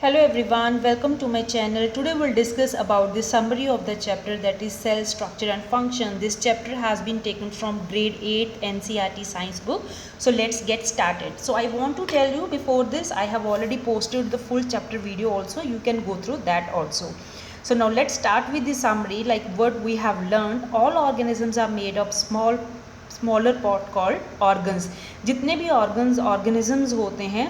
Hello everyone, welcome to my channel. Today we'll discuss about the summary of the chapter that is cell structure and function. This chapter has been taken from grade 8 NCERT science book. So let's get started. So I want to tell you before this, I have already posted the full chapter video also. You can go through that also. So now let's start with the summary, like what we have learned. All organisms are made of smaller part called organs. जितने भी organisms होते हैं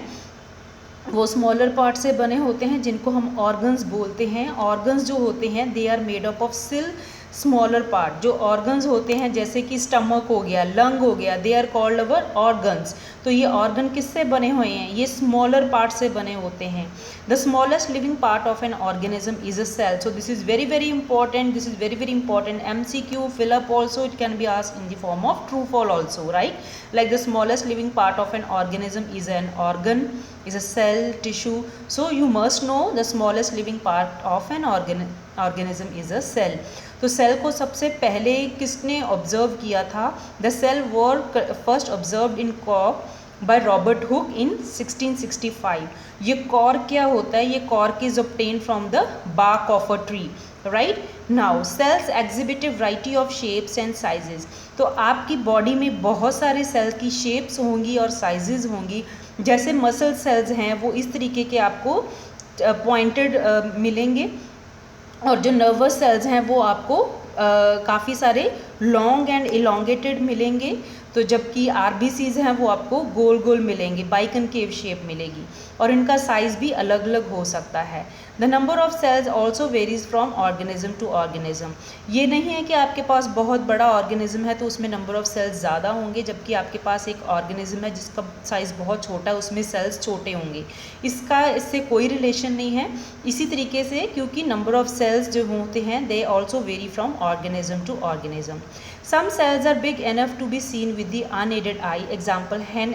वो smaller part से बने होते हैं जिनको हम ऑर्गन्स बोलते हैं. ऑर्गन्स जो होते हैं they are made up of cell smaller part. जो ऑर्गन्स होते हैं जैसे कि स्टमक हो गया, लंग हो गया, they are called our organs. तो ये ऑर्गन किससे बने हुए हैं? ये स्मॉलर पार्ट से बने होते हैं. The smallest living part of an organism is a cell. So this is very very important. This is very very important. MCQ fill up also, it can be asked in the form of true fall also, right? Like the smallest living part of an organism is an organ, is a cell, tissue. So you must know the smallest living part of an organism is a cell. तो cell को सबसे पहले किसने observe किया था? The cell were first observed in cork by Robert Hooke in 1665. ये cork क्या होता है? ये cork is obtained from the bark of a tree. Right now cells exhibit a variety of shapes and sizes. तो आपकी body में बहुत सारे सेल्स की शेप्स होंगी और साइजेस होंगी. जैसे मसल सेल्स हैं वो इस तरीके के आपको पॉइंटेड मिलेंगे, और जो नर्वस सेल्स हैं वो आपको काफ़ी सारे लॉन्ग एंड इलोंगेटेड मिलेंगे. तो जबकि RBCs हैं वो आपको गोल गोल मिलेंगे, बाइकनकेव शेप मिलेगी, और इनका साइज़ भी अलग अलग हो सकता है. The number of cells also varies from organism to organism. ये नहीं है कि आपके पास बहुत बड़ा ऑर्गेनिज्म है तो उसमें नंबर ऑफ सेल्स ज़्यादा होंगे, जबकि आपके पास एक ऑर्गेनिज्म है जिसका साइज़ बहुत छोटा है, उसमें सेल्स छोटे होंगे. इससे कोई रिलेशन नहीं है. इसी तरीके से क्योंकि नंबर ऑफ सेल्स जो होते हैं they also vary from organism to organism. Some cells are big enough to be seen with the unaided eye. Example, hen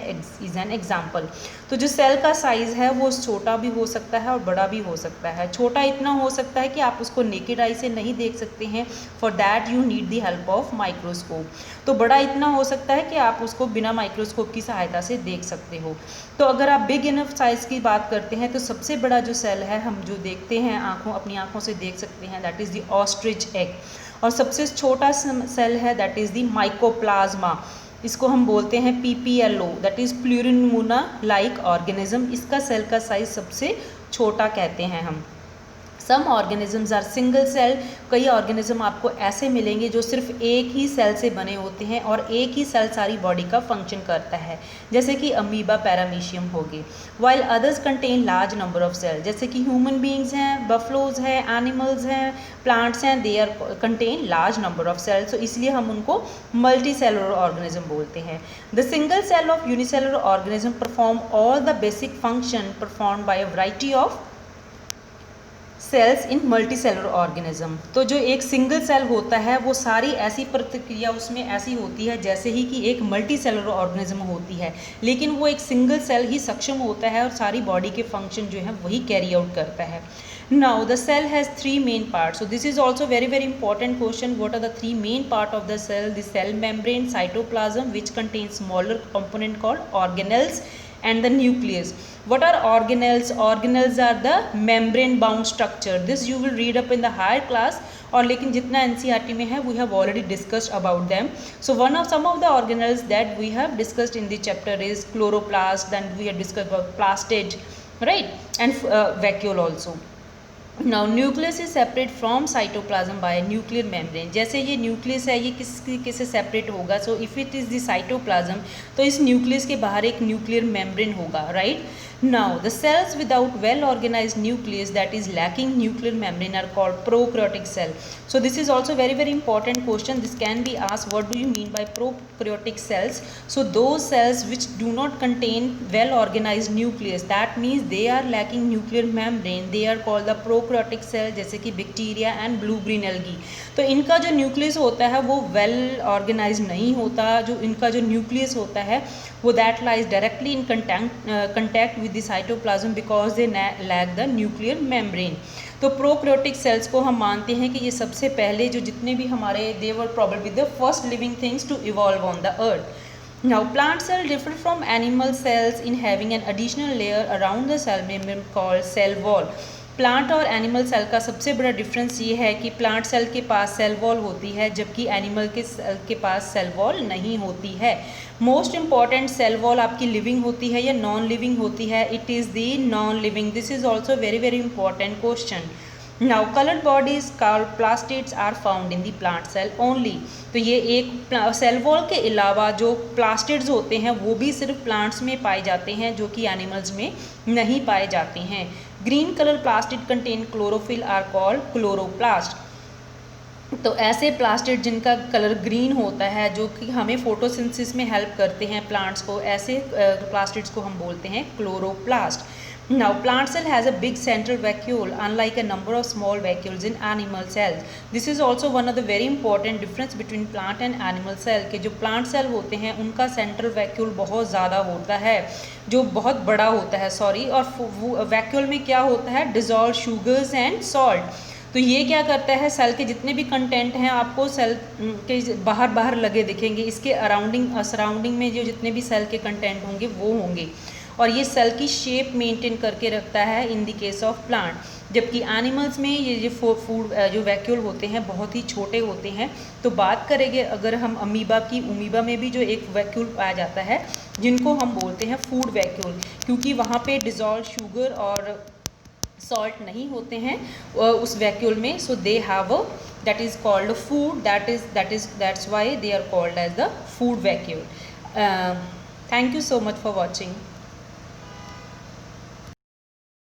is an example. तो जो सेल का साइज़ है वो छोटा भी हो सकता है और बड़ा भी हो सकता है. छोटा इतना हो सकता है कि आप उसको नेकेड आई से नहीं देख सकते हैं. For that you need the help of microscope. तो बड़ा इतना हो सकता है कि आप उसको बिना माइक्रोस्कोप की सहायता से देख सकते हो. तो अगर आप बिग इनफ साइज़ की बात करते हैं तो सबसे बड़ा जो सेल है हम जो देखते हैं अपनी आँखों से देख सकते हैं, that is the ostrich egg. और सबसे छोटा सेल है दैट इज़ द माइकोप्लाज्मा. इसको हम बोलते हैं PPLO, that is pleuropneumonia like organism. इसका सेल का साइज सबसे छोटा कहते हैं हम. Some organisms are single cell. कई ऑर्गेनिज्म आपको ऐसे मिलेंगे जो सिर्फ एक ही सेल से बने होते हैं और एक ही सेल सारी बॉडी का फंक्शन करता है, जैसे कि अमीबा, पैरामीशियम हो गए. While others contain large number of cell, जैसे कि ह्यूमन बींग्स हैं, बफलोज हैं, एनिमल्स हैं, प्लांट्स हैं, they are contain large number of cells. तो इसलिए हम उनको मल्टी सेलुलर ऑर्गेनिज्म बोलते हैं. The single cell of unicellular organism perform all the basic function perform by a variety of cells in multi cellular organism. तो जो एक single cell होता है वो सारी ऐसी प्रतिक्रिया उसमें ऐसी होती है जैसे ही कि एक मल्टी सेलुलर ऑर्गेनिज्म होती है, लेकिन वो एक सिंगल सेल ही सक्षम होता है और सारी बॉडी के फंक्शन जो है वही कैरी आउट करता है. Now the cell has three main parts. So this is also very very important question. What are the three main part of the cell? The cell membrane, cytoplasm, which contains smaller component called organelles, and the nucleus. What are organelles? Organelles are the membrane bound structure. This you will read up in the higher class. और लेकिन जितना NCERT में है we have already discussed about them. So some of the organelles that we have discussed in the chapter is chloroplast, then we have discussed about plastage, right, and vacuole also. Now nucleus is separate from cytoplasm by a nuclear membrane. जैसे ये nucleus है ये किससे separate होगा? So if it is the cytoplasm तो इस nucleus के बाहर एक न्यूक्लियर मेम्ब्रेन होगा, right. Now the cells without well organized nucleus, that is lacking nuclear membrane, are called prokaryotic cell. So this is also very very important question. This can be asked, what do you mean by prokaryotic cells? So those cells which do not contain well organized nucleus, that means they are lacking nuclear membrane, they are called the prokaryotic cell. जैसे कि bacteria and blue green algae. तो इनका जो nucleus होता है वो well organise नहीं होता. जो इनका जो न्यूक्लियस होता है वो that lies directly in contact with the cytoplasm because they lack the nuclear membrane. तो प्रोकैरियोटिक सेल्स को हम मानते हैं कि ये सबसे पहले जो जितने भी हमारे they were probably the first living things to evolve on the earth. Now plant cell differ from animal cells in having an additional layer around the cell membrane called cell wall. Plant और animal cell का सबसे बड़ा difference ये है कि plant cell के पास cell wall होती है जबकि एनिमल के सेल के पास सेल वॉल नहीं होती है. मोस्ट इम्पॉर्टेंट सेल वॉल आपकी लिविंग होती है या नॉन लिविंग होती है? It is the non living. This is also very very important question. Now colored bodies called plastids are found in the plant cell only. तो ये एक cell wall के अलावा जो प्लास्टिड्स होते हैं वो भी सिर्फ प्लांट्स में पाए जाते हैं जो कि एनिमल्स में नहीं पाए जाते हैं. Green colour plastid contain chlorophyll are called chloroplast. तो ऐसे प्लास्टिड जिनका कलर ग्रीन होता है जो कि हमें फोटोसिंथेसिस में हेल्प करते हैं प्लांट्स को, ऐसे प्लास्टिड्स को हम बोलते हैं chloroplast. Now plant cell has a big central vacuole unlike a number of small vacuoles in animal cells. This is also one of the very important difference between plant and animal cell के जो plant cell होते हैं उनका central vacuole बहुत ज़्यादा होता है, जो बहुत बड़ा होता है और vacuole में क्या होता है? dissolved sugars and salt. तो ये क्या करता है, सेल के जितने भी कंटेंट हैं आपको सेल के बाहर लगे दिखेंगे, इसके सराउंडिंग में जो जितने भी सेल के कंटेंट होंगे वो होंगे और ये सेल की शेप मेंटेन करके रखता है in the case of plant. जबकि एनिमल्स में ये फूड जो वैक्यूल होते हैं बहुत ही छोटे होते हैं. तो बात करेंगे अगर हम अमीबा में भी जो एक वैक्यूल पाया जाता है जिनको हम बोलते हैं फूड वैक्यूल, क्योंकि वहाँ पे डिज़ोल्व शुगर और सॉल्ट नहीं होते हैं उस वैक्यूल में. So they have that is called food, that's why they are called as the food vacuole. Thank you so much for watching.